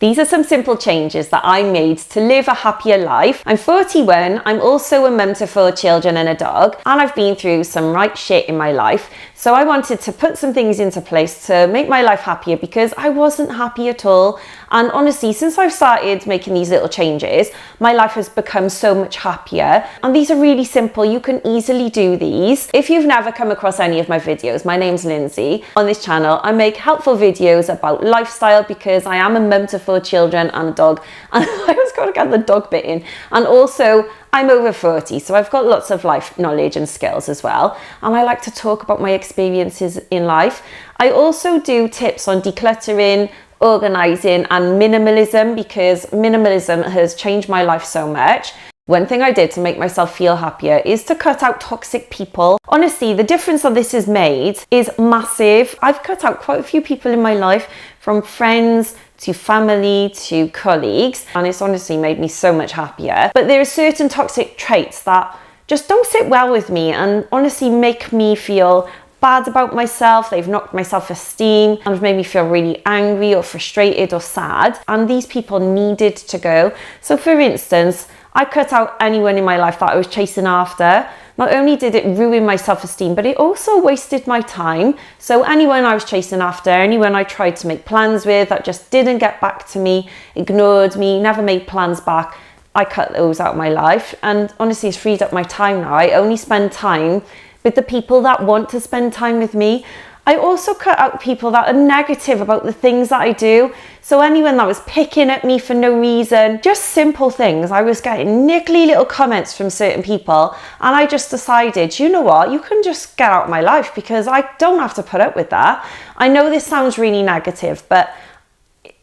These are some simple changes that I made to live a happier life. I'm 41, I'm also a mum to 4 children and a dog, and I've been through some right shit in my life. So I wanted to put some things into place to make my life happier because I wasn't happy at all. And honestly, since I've started making these little changes, my life has become so much happier. And these are really simple. You can easily do these. If you've never come across any of my videos, my name's Lindsay. On this channel, I make helpful videos about lifestyle because I am a mum to 4 children and a dog. And I was going to get the dog bit in. And also, I'm over 40, so I've got lots of life knowledge and skills as well. And I like to talk about my experiences in life. I also do tips on decluttering, organizing and minimalism because minimalism has changed my life so much. One thing I did to make myself feel happier is to cut out toxic people. Honestly, the difference that this has made is massive. I've cut out quite a few people in my life, from friends to family to colleagues, and it's honestly made me so much happier. But there are certain toxic traits that just don't sit well with me and honestly make me feel bad about myself. They've knocked my self-esteem and have made me feel really angry or frustrated or sad, and these people needed to go. So for instance, I cut out anyone in my life that I was chasing after. Not only did it ruin my self-esteem, but it also wasted my time. So anyone I was chasing after, anyone I tried to make plans with that just didn't get back to me, ignored me, never made plans back, I cut those out of my life. And honestly, it's freed up my time now. I only spend time with the people that want to spend time with me. I also cut out people that are negative about the things that I do. So anyone that was picking at me for no reason, just simple things. I was getting niggly little comments from certain people, and I just decided, you know what, you can just get out of my life because I don't have to put up with that. I know this sounds really negative, but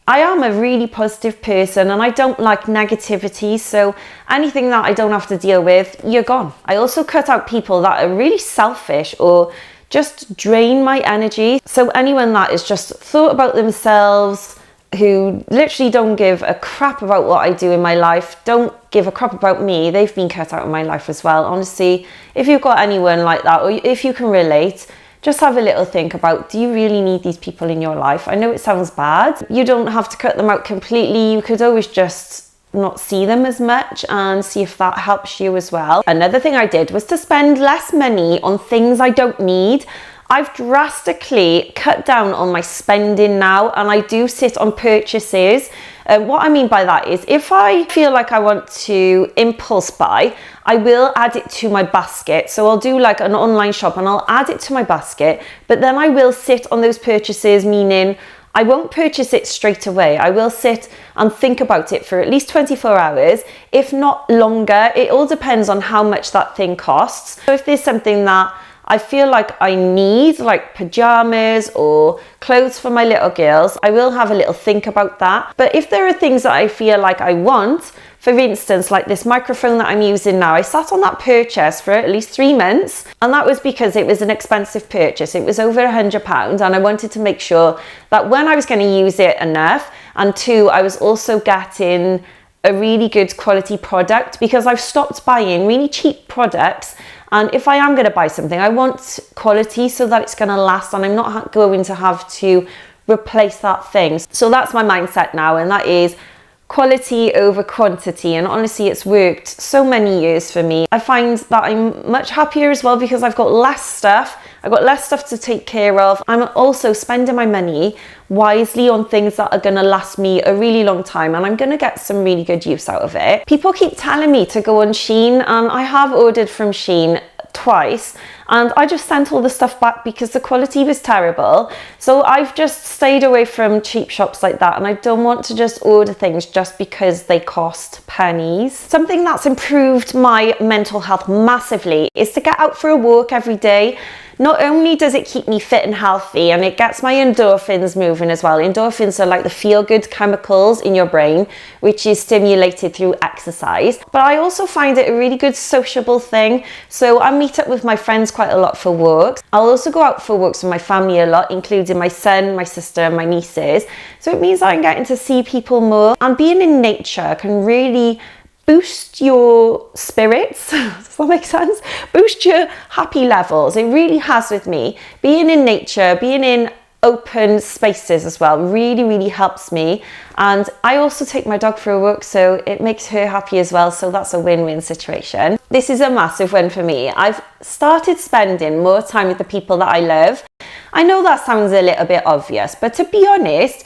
I am a really positive person and I don't like negativity, so anything that I don't have to deal with, you're gone. I also cut out people that are really selfish or just drain my energy. So anyone that is just thought about themselves, who literally don't give a crap about what I do in my life, don't give a crap about me, they've been cut out of my life as well. Honestly, if you've got anyone like that, or if you can relate, just have a little think about, do you really need these people in your life? I know it sounds bad. You don't have to cut them out completely. You could always just not see them as much and see if that helps you as well. Another thing I did was to spend less money on things I don't need. I've drastically cut down on my spending now, and I do sit on purchases. What I mean by that is, if I feel like I want to impulse buy, I will add it to my basket. So I'll do like an online shop and I'll add it to my basket, but then I will sit on those purchases, meaning I won't purchase it straight away. I will sit and think about it for at least 24 hours, if not longer. It all depends on how much that thing costs. So if there's something that I feel like I need, like pajamas or clothes for my little girls, I will have a little think about that. But if there are things that I feel like I want, for instance, like this microphone that I'm using now, I sat on that purchase for at least 3 months, and that was because it was an expensive purchase. It was over £100, and I wanted to make sure that when I was going to use it enough, and 2, I was also getting a really good quality product, because I've stopped buying really cheap products. And if I am going to buy something, I want quality so that it's going to last, and I'm not going to have to replace that thing. So that's my mindset now, and that is quality over quantity. And honestly, it's worked so many years for me. I find that I'm much happier as well because I've got less stuff. I've got less stuff to take care of. I'm also spending my money wisely on things that are going to last me a really long time, and I'm going to get some really good use out of it. People keep telling me to go on Shein, and I have ordered from Shein twice, and I just sent all the stuff back because the quality was terrible. So I've just stayed away from cheap shops like that, and I don't want to just order things just because they cost pennies. Something that's improved my mental health massively is to get out for a walk every day. Not only does it keep me fit and healthy, and it gets my endorphins moving as well. Endorphins are like the feel-good chemicals in your brain, which is stimulated through exercise. But I also find it a really good sociable thing. So I meet up with my friends quite a lot for walks. I'll also go out for walks with my family a lot, including my son, my sister, and my nieces. So it means I'm getting to see people more. And being in nature can really boost your spirits. Does that make sense? Boost your happy levels. It really has with me. Being in nature, being in open spaces as well really helps me. And I also take my dog for a walk, so it makes her happy as well, so that's a win-win situation. This is a massive win for me. I've started spending more time with the people that I love. I know that sounds a little bit obvious, but to be honest,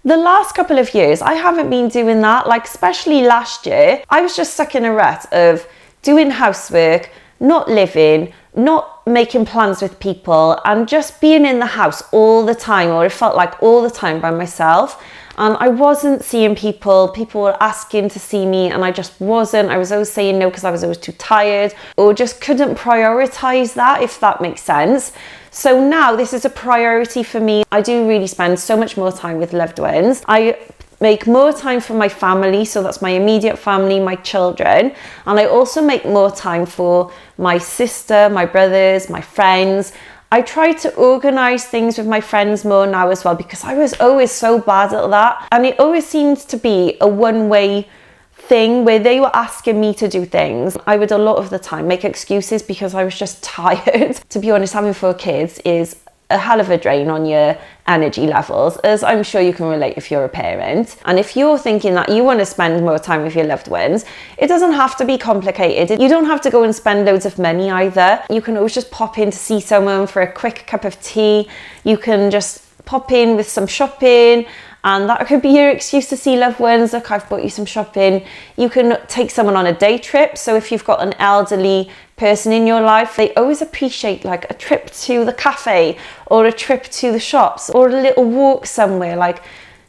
the last couple of years I haven't been doing that. Like, especially last year, I was just stuck in a rut of doing housework, not living, not making plans with people, and just being in the house all the time, or it felt like all the time by myself. And I wasn't seeing people. People were asking to see me and I just wasn't. I was always saying no because I was always too tired, or just couldn't prioritize that, if that makes sense. So now this is a priority for me. I do really spend so much more time with loved ones. I make more time for my family, so that's my immediate family, my children. And I also make more time for my sister, my brothers, my friends. I try to organise things with my friends more now as well, because I was always so bad at that. And it always seems to be a one-way thing where they were asking me to do things. I would a lot of the time make excuses because I was just tired. To be honest, having 4 kids is a hell of a drain on your energy levels, as I'm sure you can relate if you're a parent. And if you're thinking that you want to spend more time with your loved ones, it doesn't have to be complicated. You don't have to go and spend loads of money either. You can always just pop in to see someone for a quick cup of tea. You can just pop in with some shopping, and that could be your excuse to see loved ones. Look, I've bought you some shopping. You can take someone on a day trip. So if you've got an elderly person in your life, they always appreciate like a trip to the cafe, or a trip to the shops, or a little walk somewhere. Like,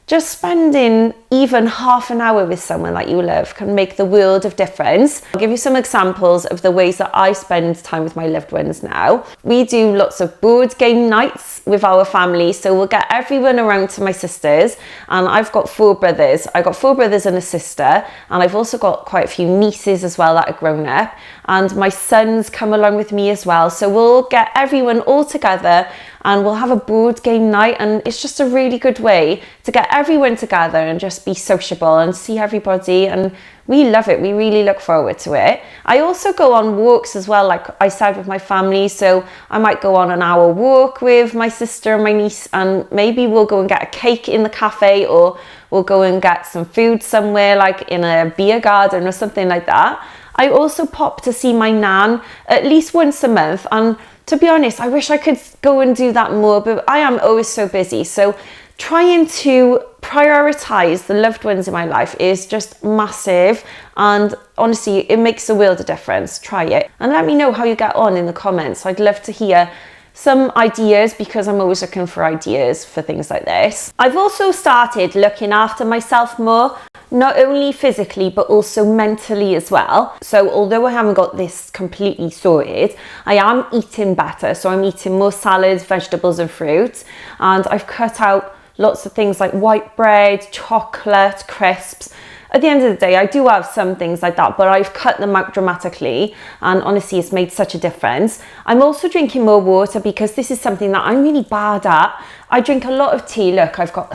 just spending even half an hour with someone that you love can make the world of difference. I'll give you some examples of the ways that I spend time with my loved ones now. We do lots of board game nights with our family, so we'll get everyone around to my sisters, and I've got 4 brothers. I've got 4 brothers and a sister, and I've also got quite a few nieces as well that are grown up, and my sons come along with me as well. So we'll get everyone all together and we'll have a board game night, and it's just a really good way to get everyone together and just be sociable and see everybody, and we love it. We really look forward to it. I also go on walks as well, like I said, with my family. So I might go on an hour walk with my sister and my niece, and maybe we'll go and get a cake in the cafe, or we'll go and get some food somewhere, like in a beer garden or something like that. I also pop to see my nan at least once a month, and to be honest, I wish I could go and do that more, but I am always so busy. So trying to prioritize the loved ones in my life is just massive, and honestly, it makes a world of difference. Try it and let me know how you get on in the comments. I'd love to hear some ideas, because I'm always looking for ideas for things like this. I've also started looking after myself more, not only physically but also mentally as well. So although I haven't got this completely sorted, I am eating better. So I'm eating more salads, vegetables and fruits, and I've cut out lots of things like white bread, chocolate, crisps. At the end of the day, I do have some things like that, but I've cut them out dramatically, and honestly, it's made such a difference. I'm also drinking more water, because this is something that I'm really bad at. I drink a lot of tea. Look, I've got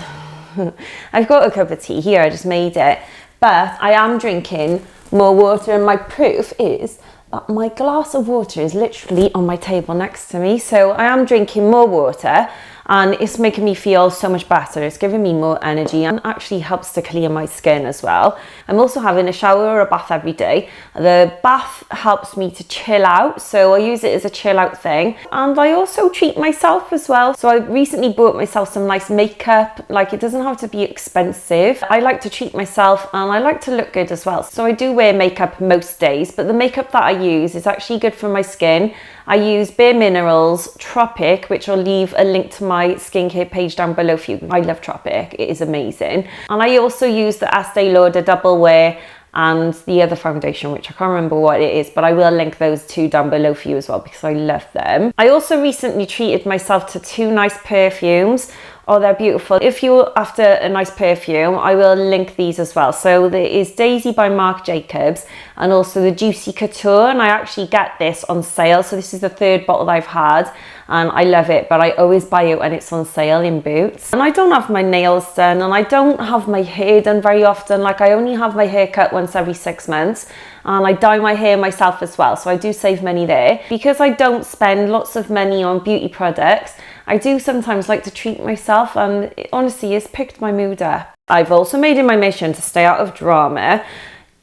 a cup of tea here, I just made it, but I am drinking more water, and my proof is that my glass of water is literally on my table next to me. So I am drinking more water, and it's making me feel so much better. It's giving me more energy, and actually helps to clear my skin as well. I'm also having a shower or a bath every day. The bath helps me to chill out, so I use it as a chill out thing. And I also treat myself as well. So I recently bought myself some nice makeup. Like, it doesn't have to be expensive. I like to treat myself, and I like to look good as well. So I do wear makeup most days, but the makeup that I use is actually good for my skin. I use Bare Minerals Tropic, which I'll leave a link to my skincare page down below for you. I love Tropic, it is amazing. And I also use the Estee Lauder Double Wear and the other foundation, which I can't remember what it is, but I will link those 2 down below for you as well, because I love them. I also recently treated myself to 2 nice perfumes. Oh, they're beautiful. If you're after a nice perfume, I will link these as well. So there is Daisy by Marc Jacobs, and also the Juicy Couture, and I actually get this on sale. So this is the 3rd bottle I've had, and I love it, but I always buy it when it's on sale in Boots. And I don't have my nails done, and I don't have my hair done very often. Like, I only have my hair cut once every 6 months, and I dye my hair myself as well, so I do save money there. Because I don't spend lots of money on beauty products, I do sometimes like to treat myself, and it honestly has picked my mood up. I've also made it my mission to stay out of drama.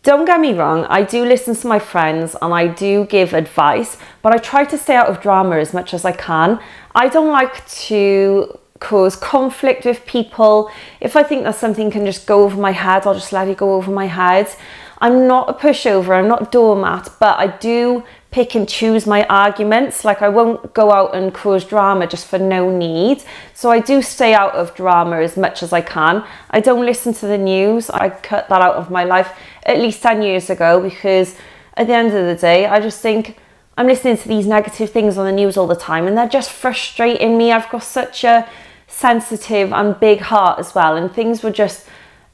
Don't get me wrong, I do listen to my friends and I do give advice, but I try to stay out of drama as much as I can. I don't like to cause conflict with people. If I think that something can just go over my head, I'll just let it go over my head. I'm not a pushover, I'm not a doormat, but I do pick and choose my arguments. Like, I won't go out and cause drama just for no need. So I do stay out of drama as much as I can. I don't listen to the news. I cut that out of my life at least 10 years ago, because at the end of the day, I just think I'm listening to these negative things on the news all the time and they're just frustrating me. I've got such a sensitive and big heart as well, and things were just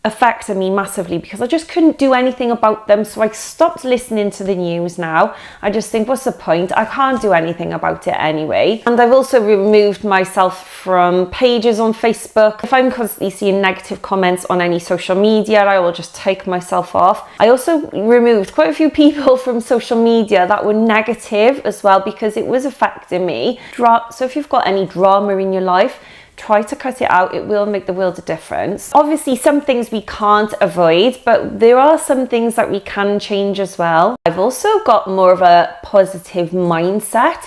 affected me massively because I just couldn't do anything about them. So I stopped listening to the news now. I just think, what's the point? I can't do anything about it anyway. And I've also removed myself from pages on Facebook. If I'm constantly seeing negative comments on any social media, I will just take myself off. I also removed quite a few people from social media that were negative as well, because it was affecting me. So if you've got any drama in your life, try to cut it out. It will make the world a difference. Obviously, some things we can't avoid, but there are some things that we can change as well. I've also got more of a positive mindset.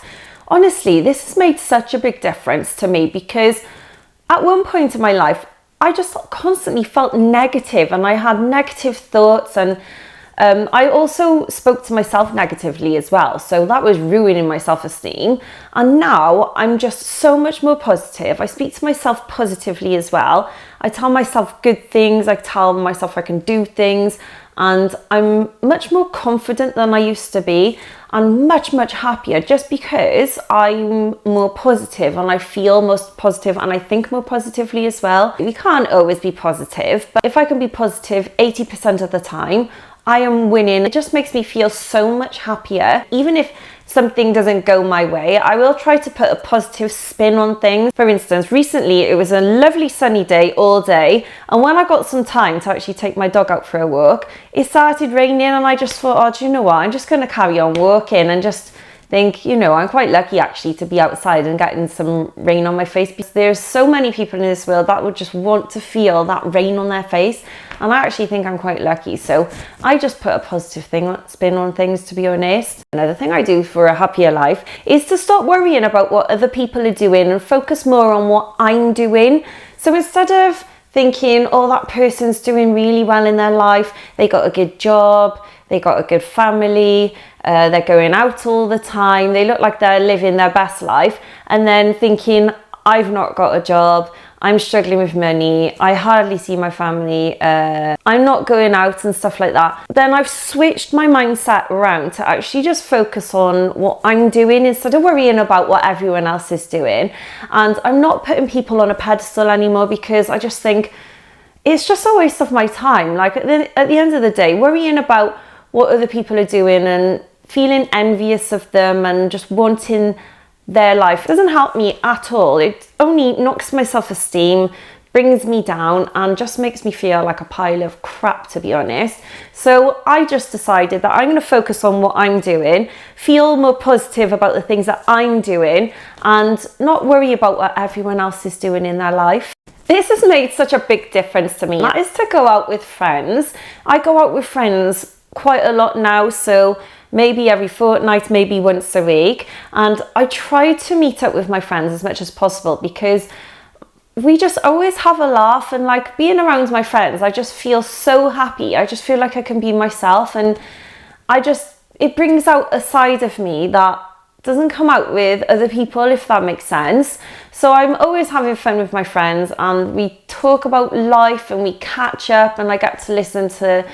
Honestly, this has made such a big difference to me, because at one point in my life, I just constantly felt negative and I had negative thoughts, and I also spoke to myself negatively as well. So that was ruining my self-esteem. And now I'm just so much more positive. I speak to myself positively as well. I tell myself good things. I tell myself I can do things. And I'm much more confident than I used to be, and much, much happier, just because I'm more positive and I feel most positive and I think more positively as well. We can't always be positive, but if I can be positive 80% of the time, I am winning. It just makes me feel so much happier. Even if something doesn't go my way, I will try to put a positive spin on things. For instance, recently it was a lovely sunny day all day, and when I got some time to actually take my dog out for a walk, it started raining, and I just thought, oh, do you know what? I'm just going to carry on walking and just think, you know, I'm quite lucky actually to be outside and getting some rain on my face, because there's so many people in this world that would just want to feel that rain on their face, and I actually think I'm quite lucky. So I just put a positive spin on things, to be honest. Another thing I do for a happier life is to stop worrying about what other people are doing and focus more on what I'm doing. So instead of thinking, oh, that person's doing really well in their life, they got a good job, they got a good family, they're going out all the time, they look like they're living their best life, and then thinking, I've not got a job, I'm struggling with money, I hardly see my family, I'm not going out and stuff like that. Then I've switched my mindset around to actually just focus on what I'm doing instead of worrying about what everyone else is doing. And I'm not putting people on a pedestal anymore, because I just think it's just a waste of my time. Like at the end of the day, worrying about what other people are doing and feeling envious of them and just wanting their life doesn't help me at all. It only knocks my self-esteem, brings me down, and just makes me feel like a pile of crap, to be honest. So I just decided that I'm going to focus on what I'm doing, feel more positive about the things that I'm doing, and not worry about what everyone else is doing in their life. This has made such a big difference to me. That is to go out with friends. I go out with friends quite a lot now, so maybe every fortnight, maybe once a week, and I try to meet up with my friends as much as possible, because we just always have a laugh, and like being around my friends, I just feel so happy. I just feel like I can be myself, and it brings out a side of me that doesn't come out with other people, if that makes sense. So I'm always having fun with my friends, and we talk about life and we catch up, and I get to listen to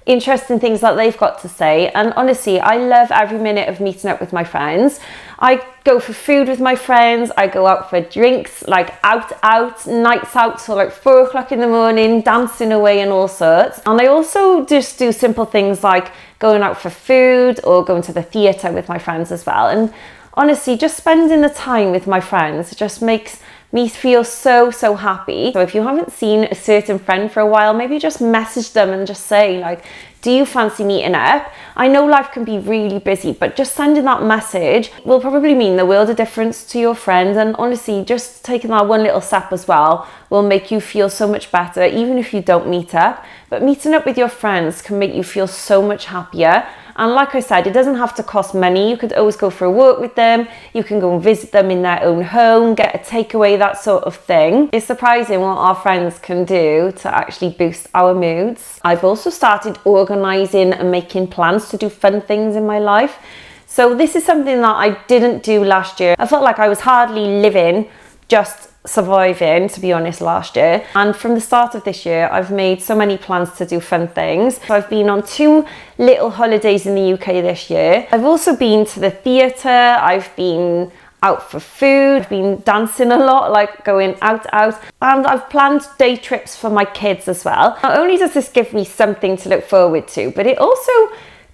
interesting things that they've got to say. And honestly, I love every minute of meeting up with my friends. I go for food with my friends, I go out for drinks, like nights out till like 4 o'clock in the morning, dancing away and all sorts. And I also just do simple things like going out for food or going to the theatre with my friends as well. And honestly, just spending the time with my friends just makes me feel so happy. So if you haven't seen a certain friend for a while, maybe just message them and just say like, do you fancy meeting up? I know life can be really busy, but just sending that message will probably mean the world of difference to your friends. And honestly, just taking that one little step as well will make you feel so much better, even if you don't meet up. But meeting up with your friends can make you feel so much happier. And like I said, it doesn't have to cost money. You could always go for a walk with them. You can go and visit them in their own home, get a takeaway, that sort of thing. It's surprising what our friends can do to actually boost our moods. I've also started organising and making plans to do fun things in my life. So this is something that I didn't do last year. I felt like I was hardly living, just surviving, to be honest, last year. And from the start of this year, I've made so many plans to do fun things. So I've been on 2 little holidays in the UK this year. I've also been to the theatre. I've been out for food. I've been dancing a lot, like going out. And I've planned day trips for my kids as well. Not only does this give me something to look forward to, but it also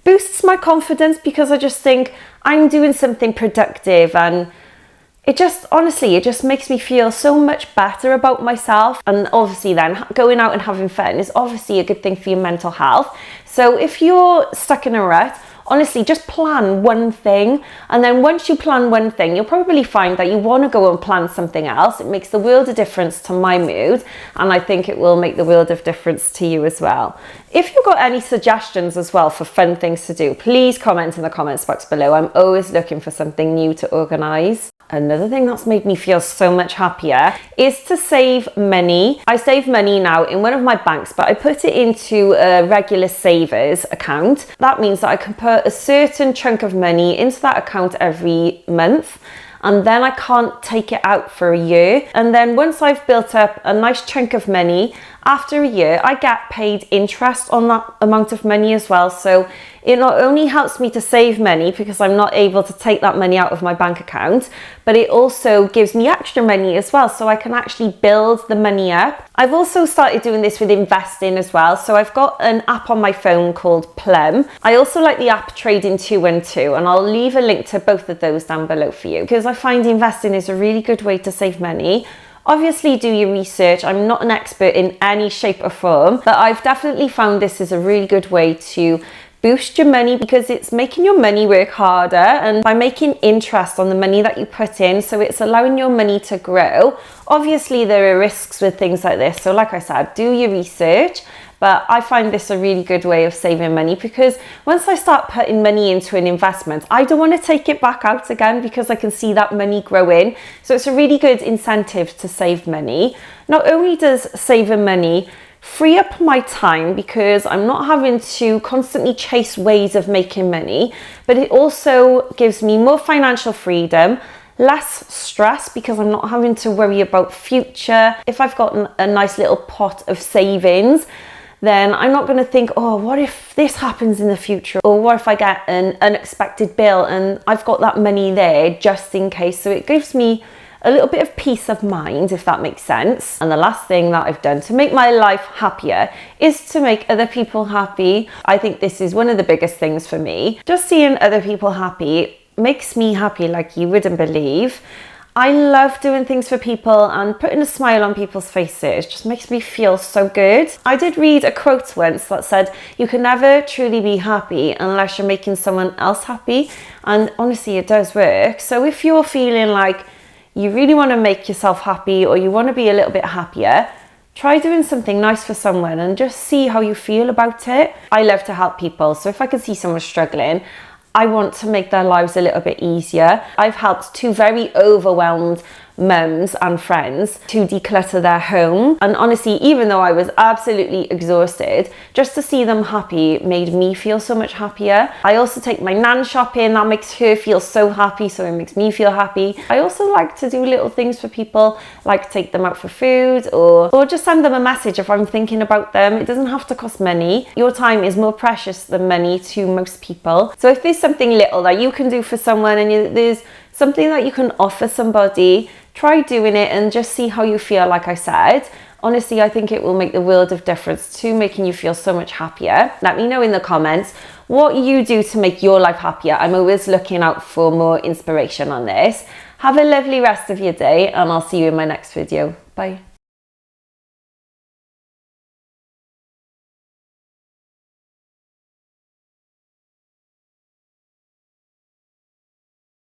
boosts my confidence because I just think I'm doing something productive, and it just, honestly, it just makes me feel so much better about myself. And obviously then going out and having fun is obviously a good thing for your mental health. So if you're stuck in a rut, honestly, just plan one thing. And then once you plan one thing, you'll probably find that you want to go and plan something else. It makes the world of difference to my mood. And I think it will make the world of difference to you as well. If you've got any suggestions as well for fun things to do, please comment in the comments box below. I'm always looking for something new to organise. Another thing that's made me feel so much happier is to save money. I save money now in one of my banks, but I put it into a regular savers account. That means that I can put a certain chunk of money into that account every month, and then I can't take it out for a year. And then once I've built up a nice chunk of money, after a year, I get paid interest on that amount of money as well. So it not only helps me to save money because I'm not able to take that money out of my bank account, but it also gives me extra money as well, so I can actually build the money up. I've also started doing this with investing as well. So I've got an app on my phone called Plum. I also like the app Trading 212, and I'll leave a link to both of those down below for you because I find investing is a really good way to save money. Obviously do your research. I'm not an expert in any shape or form, but I've definitely found this is a really good way to boost your money because it's making your money work harder, and by making interest on the money that you put in, so it's allowing your money to grow. Obviously there are risks with things like this, so like I said, do your research. But I find this a really good way of saving money because once I start putting money into an investment, I don't want to take it back out again because I can see that money growing. So it's a really good incentive to save money. Not only does saving money free up my time because I'm not having to constantly chase ways of making money, but it also gives me more financial freedom, less stress because I'm not having to worry about future. If I've got a nice little pot of savings, then I'm not going to think, oh, what if this happens in the future? Or what if I get an unexpected bill and I've got that money there just in case? So it gives me a little bit of peace of mind, if that makes sense. And the last thing that I've done to make my life happier is to make other people happy. I think this is one of the biggest things for me. Just seeing other people happy makes me happy like you wouldn't believe. I love doing things for people and putting a smile on people's faces. It just makes me feel so good. I did read a quote once that said, you can never truly be happy unless you're making someone else happy. And honestly, it does work. So if you're feeling like you really want to make yourself happy or you want to be a little bit happier, try doing something nice for someone and just see how you feel about it. I love to help people. So if I can see someone struggling, I want to make their lives a little bit easier. I've helped 2 very overwhelmed mums and friends to declutter their home. And honestly, even though I was absolutely exhausted, just to see them happy made me feel so much happier. I also take my nan shopping. That makes her feel so happy, so it makes me feel happy. I also like to do little things for people, like take them out for food or just send them a message if I'm thinking about them. It doesn't have to cost money. Your time is more precious than money to most people. So if there's something little that you can do for someone and there's something that you can offer somebody, try doing it and just see how you feel. Like I said, honestly, I think it will make the world of difference to making you feel so much happier. Let me know in the comments what you do to make your life happier. I'm always looking out for more inspiration on this. Have a lovely rest of your day, and I'll see you in my next video. Bye.